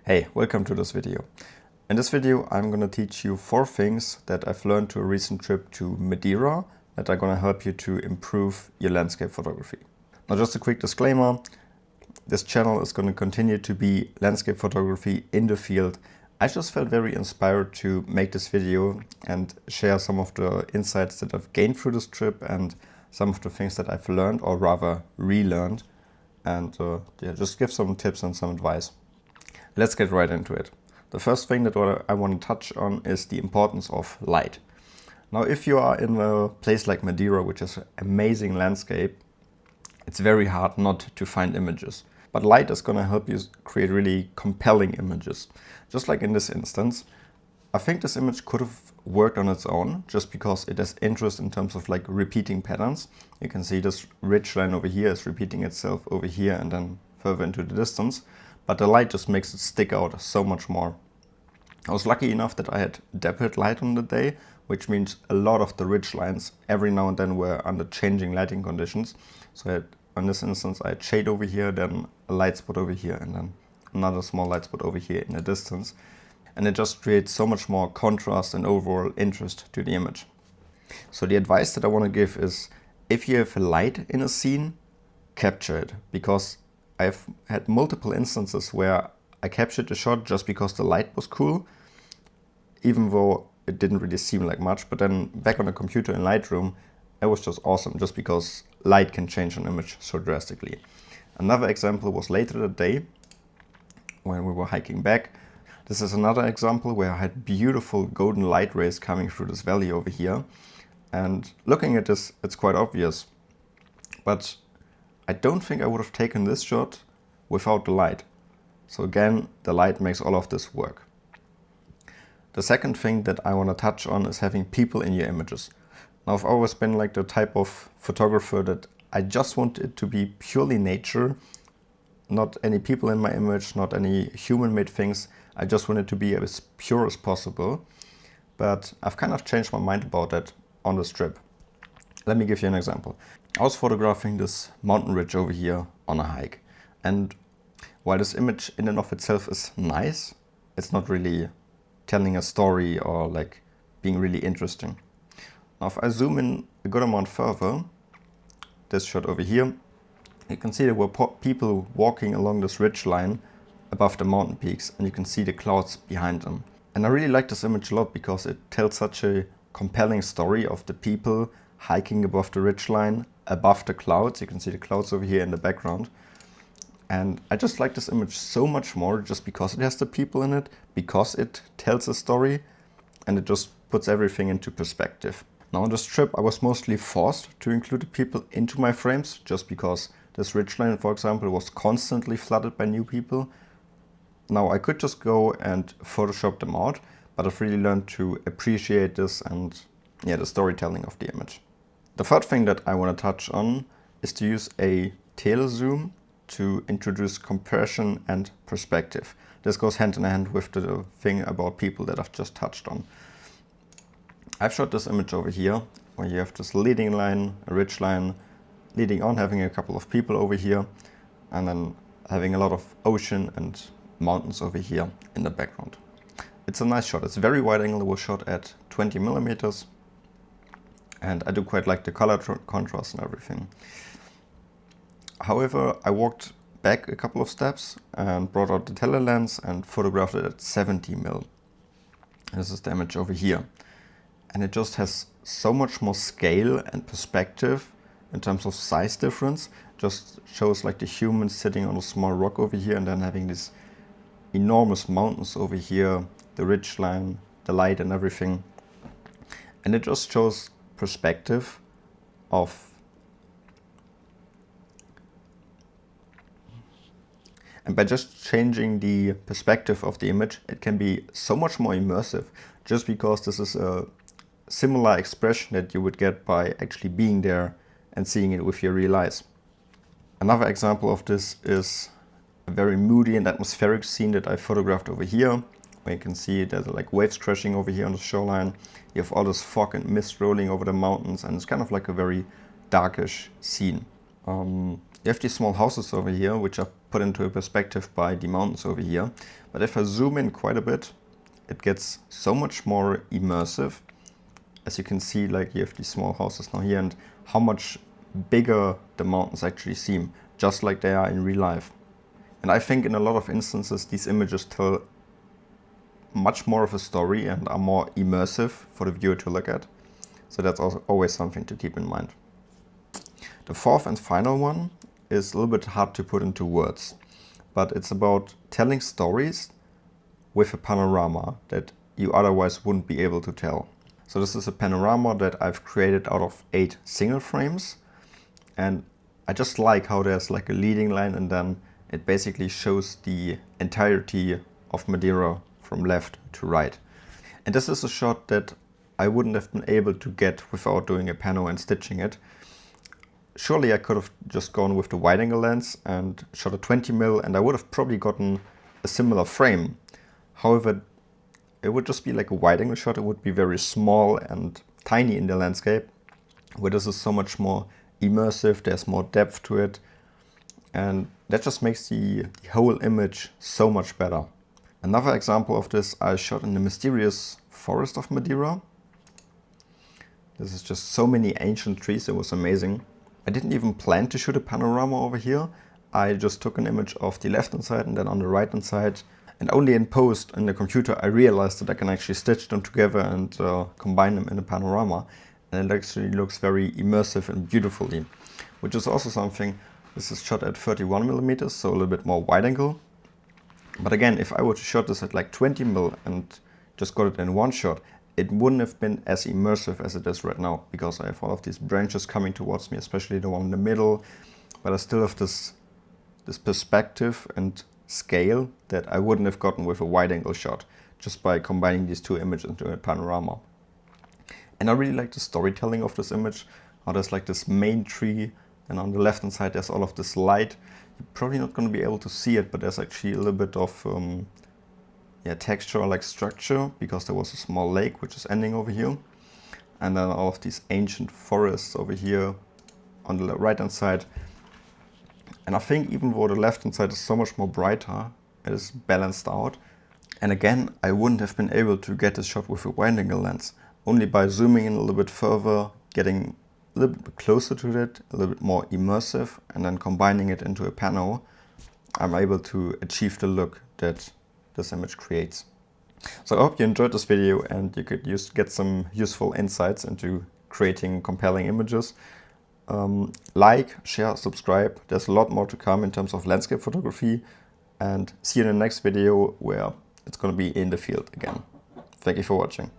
Hey, welcome to this video. In this video I'm going to teach you 4 things that I've learned to a recent trip to Madeira that are going to help you to improve your landscape photography. Now just a quick disclaimer, this channel is going to continue to be landscape photography in the field. I just felt very inspired to make this video and share some of the insights that I've gained through this trip and some of the things that I've learned, or rather relearned, and just give some tips and some advice. Let's get right into it. The first thing that I want to touch on is the importance of light. Now, if you are in a place like Madeira, which is an amazing landscape, it's very hard not to find images. But light is going to help you create really compelling images. Just like in this instance, I think this image could have worked on its own just because it has interest in terms of like repeating patterns. You can see this ridge line over here is repeating itself over here and then further into the distance. But the light just makes it stick out so much more. I was lucky enough that I had dappled light on the day, which means a lot of the ridge lines every now and then were under changing lighting conditions. So in this instance I had shade over here, then a light spot over here, and then another small light spot over here in the distance. And it just creates so much more contrast and overall interest to the image. So the advice that I want to give is, if you have a light in a scene, capture it, because I've had multiple instances where I captured the shot just because the light was cool, even though it didn't really seem like much. But then back on the computer in Lightroom, it was just awesome, just because light can change an image so drastically. Another example was later that day when we were hiking back. This is another example where I had beautiful golden light rays coming through this valley over here. And looking at this, it's quite obvious. But I don't think I would have taken this shot without the light. So again, the light makes all of this work. The second thing that I want to touch on is having people in your images. Now, I've always been like the type of photographer that I just want it to be purely nature, not any people in my image, not any human-made things. I just want it to be as pure as possible. But I've kind of changed my mind about that on this trip. Let me give you an example. I was photographing this mountain ridge over here on a hike. And while this image in and of itself is nice, it's not really telling a story or like being really interesting. Now, if I zoom in a good amount further, this shot over here, you can see there were people walking along this ridge line above the mountain peaks, and you can see the clouds behind them. And I really like this image a lot because it tells such a compelling story of the people hiking above the ridge line, above the clouds. You can see the clouds over here in the background. And I just like this image so much more just because it has the people in it, because it tells a story, and it just puts everything into perspective. Now on this trip I was mostly forced to include the people into my frames just because this ridgeline, for example, was constantly flooded by new people. Now I could just go and Photoshop them out, but I've really learned to appreciate this and the storytelling of the image. The third thing that I want to touch on is to use a telezoom to introduce compression and perspective. This goes hand in hand with the thing about people that I've just touched on. I've shot this image over here where you have this leading line, a ridge line, leading on, having a couple of people over here, and then having a lot of ocean and mountains over here in the background. It's a nice shot. It's a very wide angle. It was shot at 20 millimeters. And I do quite like the color contrast and everything. However, I walked back a couple of steps and brought out the telelens and photographed it at 70 mil. This is the image over here. And it just has so much more scale and perspective in terms of size difference. Just shows like the humans sitting on a small rock over here and then having these enormous mountains over here, the ridge line, the light and everything. And it just shows perspective of, and by just changing the perspective of the image, it can be so much more immersive, just because this is a similar expression that you would get by actually being there and seeing it with your real eyes. Another example of this is a very moody and atmospheric scene that I photographed over here, where you can see there's like waves crashing over here on the shoreline. You have all this fog and mist rolling over the mountains, and it's kind of like a very darkish scene. You have these small houses over here, which are put into a perspective by the mountains over here. But if I zoom in quite a bit, it gets so much more immersive. As you can see, like you have these small houses now here, and how much bigger the mountains actually seem, just like they are in real life. And I think in a lot of instances, these images tell much more of a story and are more immersive for the viewer to look at. So that's also always something to keep in mind. The fourth and final one is a little bit hard to put into words, but it's about telling stories with a panorama that you otherwise wouldn't be able to tell. So this is a panorama that I've created out of 8 single frames, and I just like how there's like a leading line and then it basically shows the entirety of Madeira from left to right. And this is a shot that I wouldn't have been able to get without doing a pano and stitching it. Surely I could have just gone with the wide angle lens and shot a 20mm and I would have probably gotten a similar frame. However, it would just be like a wide angle shot. It would be very small and tiny in the landscape, where this is so much more immersive, there's more depth to it, and that just makes the whole image so much better. Another example of this I shot in the mysterious forest of Madeira. This is just so many ancient trees, it was amazing. I didn't even plan to shoot a panorama over here. I just took an image of the left hand side and then on the right hand side. And only in post in the computer I realized that I can actually stitch them together and combine them in a panorama. And it actually looks very immersive and beautifully. Which is also something, this is shot at 31mm, so a little bit more wide angle. But again, if I were to shot this at like 20mm and just got it in one shot, it wouldn't have been as immersive as it is right now, because I have all of these branches coming towards me, especially the one in the middle. But I still have this perspective and scale that I wouldn't have gotten with a wide angle shot, just by combining these two images into a panorama. And I really like the storytelling of this image, how there's like this main tree, and on the left hand side there's all of this light. You're probably not going to be able to see it, but there's actually a little bit of texture, like structure, because there was a small lake which is ending over here. And then all of these ancient forests over here on the right hand side. And I think even though the left hand side is so much more brighter, it is balanced out. And again, I wouldn't have been able to get this shot with a wide angle lens. Only by zooming in a little bit further, getting a little bit closer to it, a little bit more immersive, and then combining it into a pano, I'm able to achieve the look that this image creates. So I hope you enjoyed this video and you could get some useful insights into creating compelling images. Like, share, subscribe. There's a lot more to come in terms of landscape photography, and see you in the next video where it's going to be in the field again. Thank you for watching.